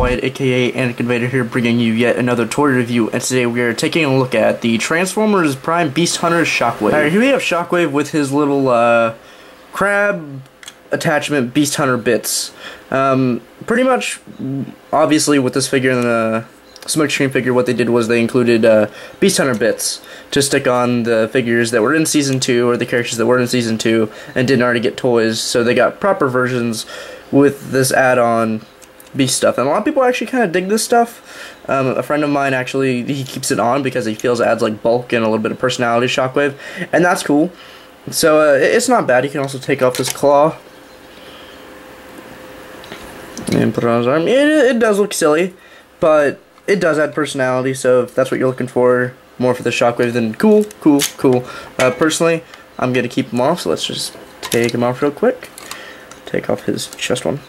White, aka Anakin Vader here, bringing you yet another toy review, and today we are taking a look at the Transformers Prime Beast Hunter Shockwave. Alright, here we have Shockwave with his little crab attachment Beast Hunter bits. Pretty much, obviously with this figure and the Smoke Screen figure, what they did was they included Beast Hunter bits to stick on the figures that were in Season 2, or the characters that were in Season 2, and didn't already get toys, so they got proper versions with this add-on Beast stuff. And a lot of people actually kind of dig this stuff. A friend of mine actually, he keeps it on because he feels it adds like bulk and a little bit of personality to Shockwave, and that's cool. So it's not bad. You can also take off this claw and put it on his arm. It does look silly, but it does add personality, so if that's what you're looking for, more for the Shockwave, then cool. Personally, I'm going to keep him off, so let's just take him off real quick. Take off his chest one.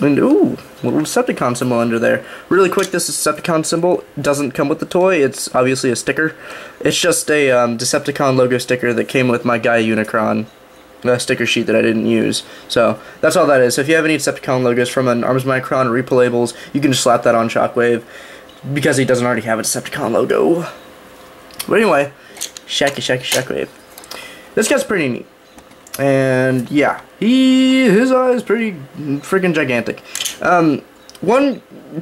And ooh, little Decepticon symbol under there. Really quick, this Decepticon symbol doesn't come with the toy. It's obviously a sticker. It's just a Decepticon logo sticker that came with my Gaia Unicron sticker sheet that I didn't use. So that's all that is. So if you have any Decepticon logos from an Arms Micron or Repo labels, you can just slap that on Shockwave because he doesn't already have a Decepticon logo. But anyway, Shacckyshackyshacky. This guy's pretty neat. And yeah, his eye is pretty freaking gigantic.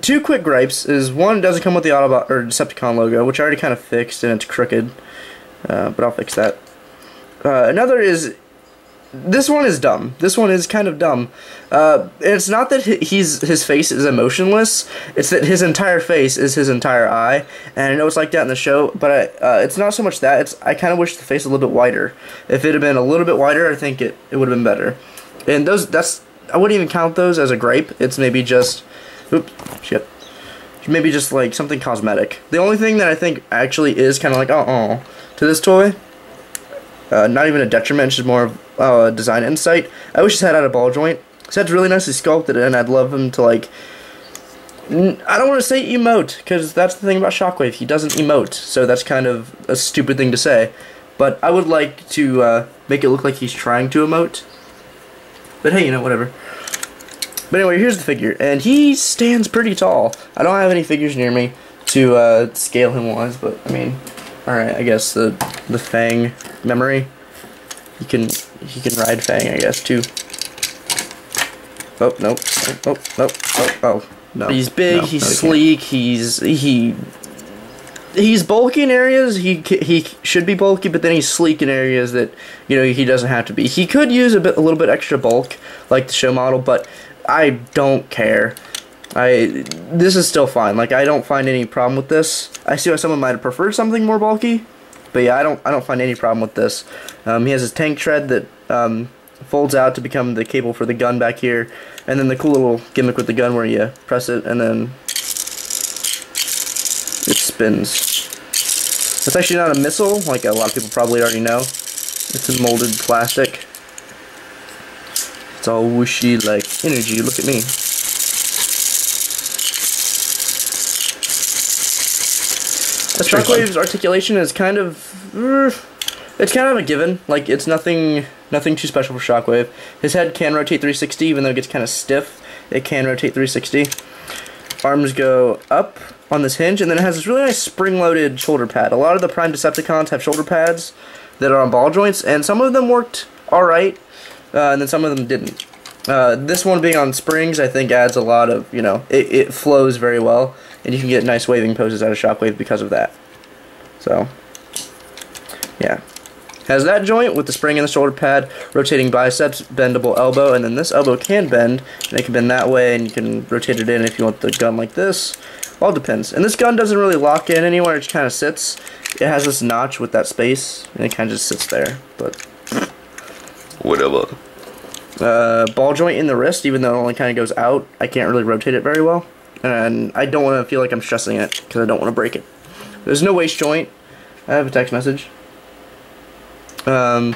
Two quick gripes is, one, it doesn't come with the Autobot or Decepticon logo, which I already kind of fixed and it's crooked, but I'll fix that. Another is, this one is dumb. This one is kind of dumb. It's not that his face is emotionless, it's that his entire face is his entire eye, and I know it's like that in the show, but it's not so much that, I kind of wish the face was a little bit wider. If it had been a little bit wider, I think it would have been better. And I wouldn't even count those as a gripe. It's maybe just, maybe just like something cosmetic. The only thing that I think actually is kind of like, to this toy, not even a detriment, it's just more of a design insight. I wish his head had a ball joint. His head's really nicely sculpted, and I'd love him to, like, I don't want to say emote, because that's the thing about Shockwave. He doesn't emote, so that's kind of a stupid thing to say. But I would like to make it look like he's trying to emote. But hey, you know, whatever. But anyway, here's the figure, and he stands pretty tall. I don't have any figures near me to scale him wise, but I mean, alright, I guess the Fang memory. He can ride Fang, I guess, too. Oh, nope. Oh, no. He's big, he's sleek, he's bulky in areas, he should be bulky, but then he's sleek in areas that, you know, he doesn't have to be. He could use a little bit extra bulk, like the show model, but I don't care. This is still fine. Like, I don't find any problem with this. I see why someone might have preferred something more bulky, but yeah, I don't find any problem with this. He has his tank tread that folds out to become the cable for the gun back here, and then the cool little gimmick with the gun where you press it and then it spins. It's actually not a missile, like a lot of people probably already know. It's in molded plastic. It's all whooshy like energy. Look at me. The Shockwave's articulation is kind of, it's kind of a given. Like, it's nothing too special for Shockwave. His head can rotate 360, even though it gets kind of stiff. It can rotate 360. Arms go up on this hinge, and then it has this really nice spring-loaded shoulder pad. A lot of the Prime Decepticons have shoulder pads that are on ball joints, and some of them worked alright, and then some of them didn't. This one being on springs, I think adds a lot of, you know, it flows very well, and you can get nice waving poses out of Shockwave because of that. So, yeah. Has that joint with the spring and the shoulder pad, rotating biceps, bendable elbow, and then this elbow can bend, and it can bend that way, and you can rotate it in if you want the gun like this. All depends. And this gun doesn't really lock in anywhere, it just kind of sits. It has this notch with that space, and it kind of just sits there, but whatever. Ball joint in the wrist, even though it only kind of goes out, I can't really rotate it very well, and I don't want to feel like I'm stressing it, because I don't want to break it. There's no waist joint. I have a text message. I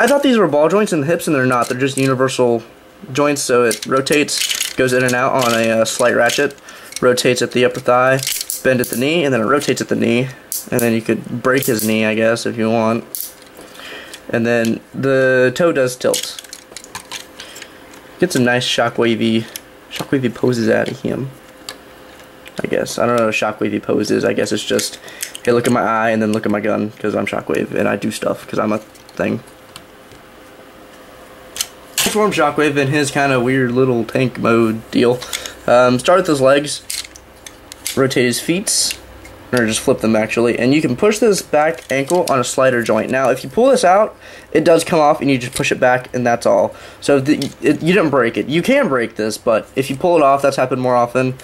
thought these were ball joints in the hips, and they're not. They're just universal joints, so it rotates, goes in and out on a slight ratchet, rotates at the upper thigh, bend at the knee, and then it rotates at the knee, and then you could break his knee, I guess, if you want. And then the toe does tilt. Gets a nice shockwavy Shockwavy poses at him. I guess. I don't know what Shockwavy poses. I guess it's just, hey, look at my eye and then look at my gun, because I'm Shockwave and I do stuff because I'm a thing. Transform Shockwave in his kind of weird little tank mode deal. Start with his legs, rotate his feet, or just flip them actually, and you can push this back ankle on a slider joint. Now if you pull this out, it does come off and you just push it back and that's all. So you didn't break it. You can break this, but if you pull it off, that's happened more often.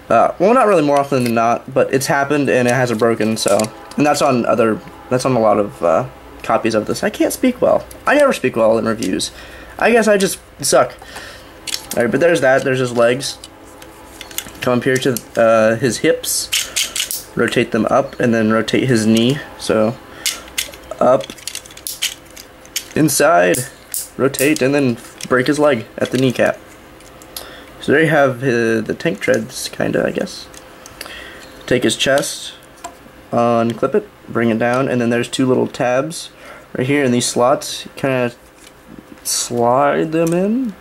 Well, not really more often than not, but it's happened and it hasn't broken. So, and that's on a lot of copies of this. I can't speak well. I never speak well in reviews. I guess I just suck. Alright, but there's that. There's his legs. Come up here to his hips. Rotate them up, and then rotate his knee. So, up, inside, rotate, and then break his leg at the kneecap. So there you have the tank treads, kinda, I guess. Take his chest, unclip it, bring it down, and then there's two little tabs right here in these slots. Kinda slide them in.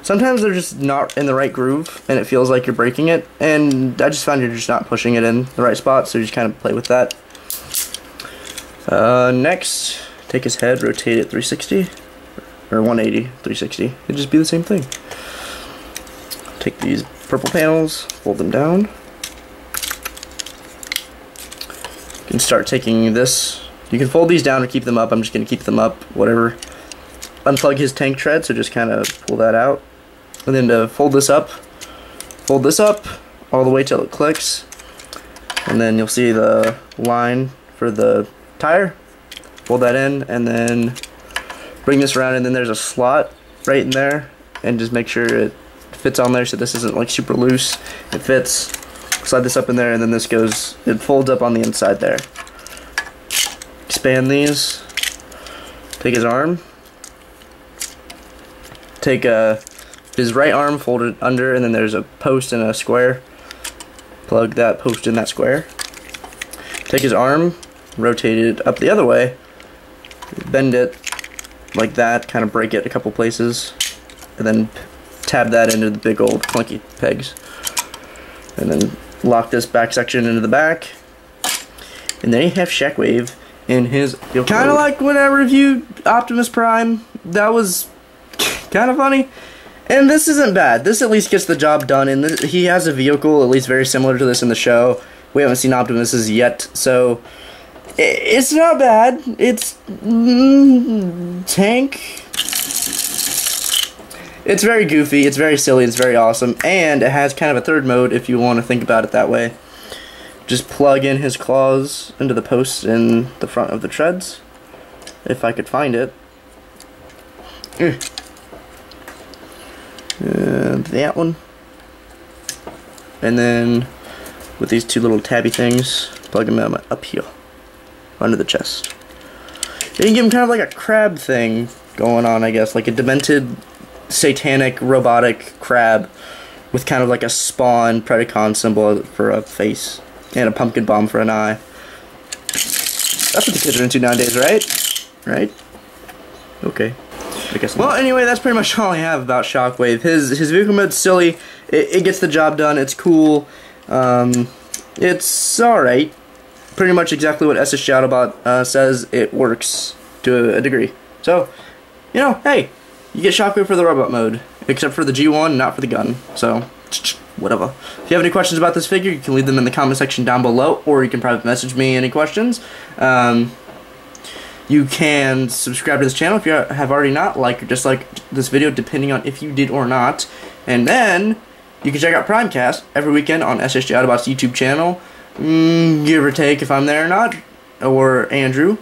Sometimes they're just not in the right groove, and it feels like you're breaking it, and I just found you're just not pushing it in the right spot, so you just kind of play with that. Next, take his head, rotate it 360, or 180, 360. It'd just be the same thing. Take these purple panels, fold them down. You can start taking this. You can fold these down or keep them up. I'm just going to keep them up, whatever. Unplug his tank tread, so just kind of pull that out. And then to fold this up all the way till it clicks. And then you'll see the line for the tire. Fold that in, and then bring this around, and then there's a slot right in there. And just make sure it fits on there so this isn't like super loose. It fits. Slide this up in there, and then this goes, it folds up on the inside there. Expand these. Take his arm. Take his right arm, fold it under, and then there's a post and a square. Plug that post in that square. Take his arm, rotate it up the other way, bend it like that, kind of break it a couple places, and then tab that into the big old clunky pegs. And then lock this back section into the back. And then you have Shockwave in his... Kind of like when I reviewed Optimus Prime. That was kind of funny. And this isn't bad. This at least gets the job done. And he has a vehicle at least very similar to this in the show. We haven't seen Optimus's yet, so it's not bad. It's tank. It's very goofy, it's very silly, it's very awesome, and it has kind of a third mode if you want to think about it that way. Just plug in his claws into the posts in the front of the treads, if I could find it. That one. And then with these two little tabby things, plug them up here, under the chest. You can give him kind of like a crab thing going on, I guess, like a demented satanic robotic crab with kind of like a spawn Predacon symbol for a face and a pumpkin bomb for an eye. That's what the kids are into nowadays, right? Right? Okay. I guess not. Well, anyway, that's pretty much all I have about Shockwave. His vehicle mode's silly. It gets the job done. It's cool. It's alright. Pretty much exactly what SSG Autobot says. It works to a degree. So, you know, hey, you get Shockwave for the robot mode, except for the G1, not for the gun. So, whatever. If you have any questions about this figure, you can leave them in the comment section down below, or you can private message me any questions. You can subscribe to this channel if you have already not, like or dislike this video, depending on if you did or not. And then, you can check out Primecast every weekend on SSG Autobot's YouTube channel, give or take if I'm there or not, or Andrew,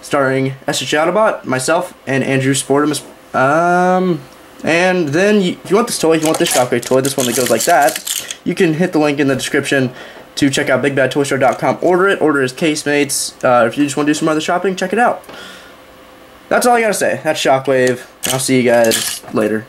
starring SSG Autobot, myself, and Andrew Sportimus. And then, if you want this toy, if you want this Shockwave toy, this one that goes like that, you can hit the link in the description to check out BigBadToyStore.com. Order it, order his Casemates. If you just want to do some other shopping, check it out. That's all I gotta say. That's Shockwave. I'll see you guys later.